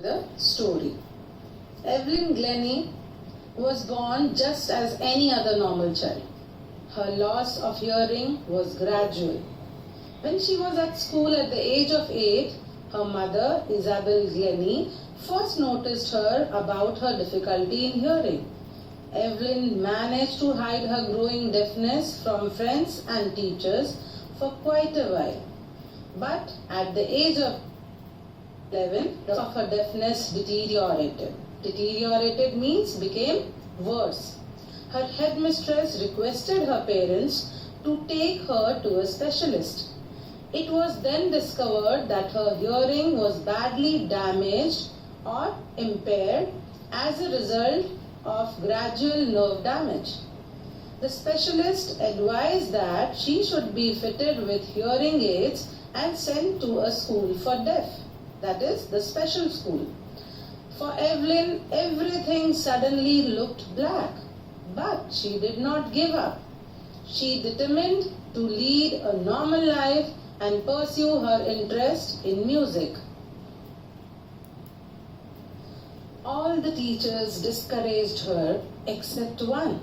The story. Evelyn Glennie was born just as any other normal child. Her loss of hearing was gradual. When she was at school at the age of 8, her mother, Isabel Glennie, first noticed her about her difficulty in hearing. Evelyn managed to hide her growing deafness from friends and teachers for quite a while. But at the age of 11, of her deafness deteriorated. Deteriorated means became worse. Her headmistress requested her parents to take her to a specialist. It was then discovered that her hearing was badly damaged or impaired as a result of gradual nerve damage. The specialist advised that she should be fitted with hearing aids and sent to a school for deaf. That is, the special school. For Evelyn, everything suddenly looked black. But she did not give up. She determined to lead a normal life and pursue her interest in music. All the teachers discouraged her except one,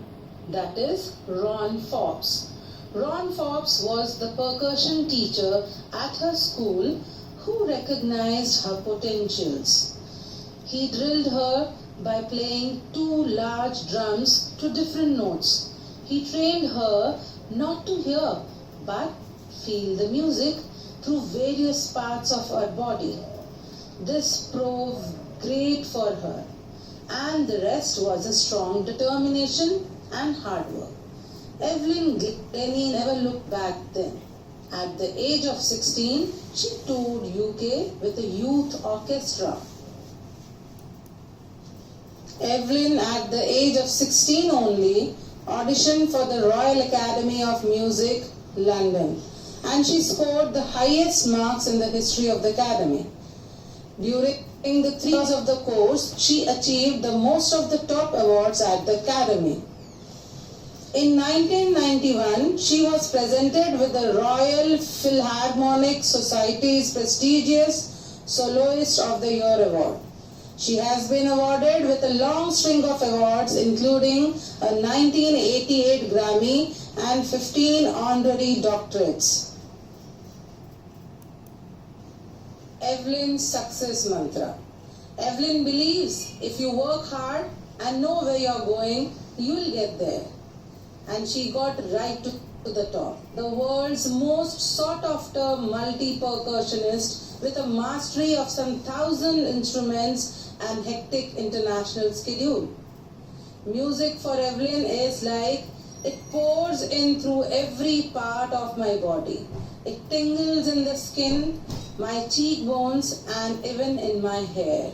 that is Ron Forbes. Ron Forbes was the percussion teacher at her school who recognized her potentials. He drilled her by playing 2 large drums to different notes. He trained her not to hear but feel the music through various parts of her body. This proved great for her, and the rest was a strong determination and hard work. Evelyn Glennie never looked back then. At the age of 16, she toured UK with a youth orchestra. Evelyn, at the age of 16 only, auditioned for the Royal Academy of Music, London, and she scored the highest marks in the history of the Academy. During the 3 years of the course, she achieved the most of the top awards at the Academy. In 1991, she was presented with the Royal Philharmonic Society's prestigious Soloist of the Year award. She has been awarded with a long string of awards including a 1988 Grammy and 15 honorary doctorates. Evelyn's success mantra. Evelyn believes if you work hard and know where you are going, you will get there. And she got right to the top. The world's most sought after multi-percussionist with a mastery of some 1,000 instruments and hectic international schedule. Music for Evelyn is like it pours in through every part of my body. It tingles in the skin, my cheekbones, and even in my hair.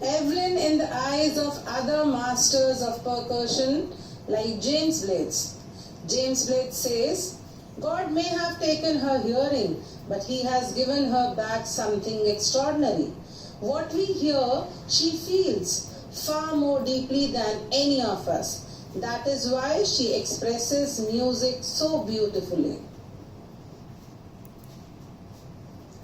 Evelyn, in the eyes of other masters of percussion like James Blades. James Blades says, God may have taken her hearing, but he has given her back something extraordinary. What we hear, she feels far more deeply than any of us. That is why she expresses music so beautifully.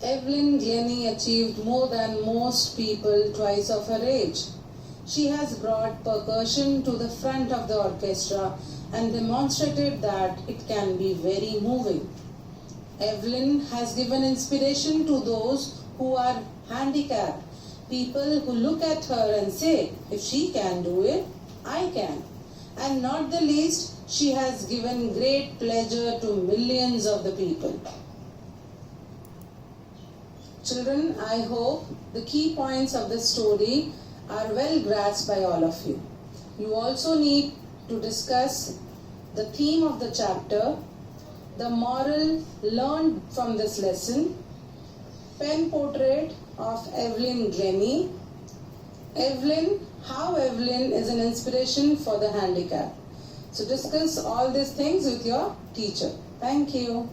Evelyn Glennie achieved more than most people twice of her age. She has brought percussion to the front of the orchestra and demonstrated that it can be very moving. Evelyn has given inspiration to those who are handicapped, people who look at her and say, if she can do it, I can. And not the least, she has given great pleasure to millions of the people. Children, I hope the key points of the story are well grasped by all of you. You also need to discuss the theme of the chapter, the moral learned from this lesson, pen portrait of Evelyn Glennie, Evelyn, how Evelyn is an inspiration for the handicapped. So discuss all these things with your teacher. Thank you.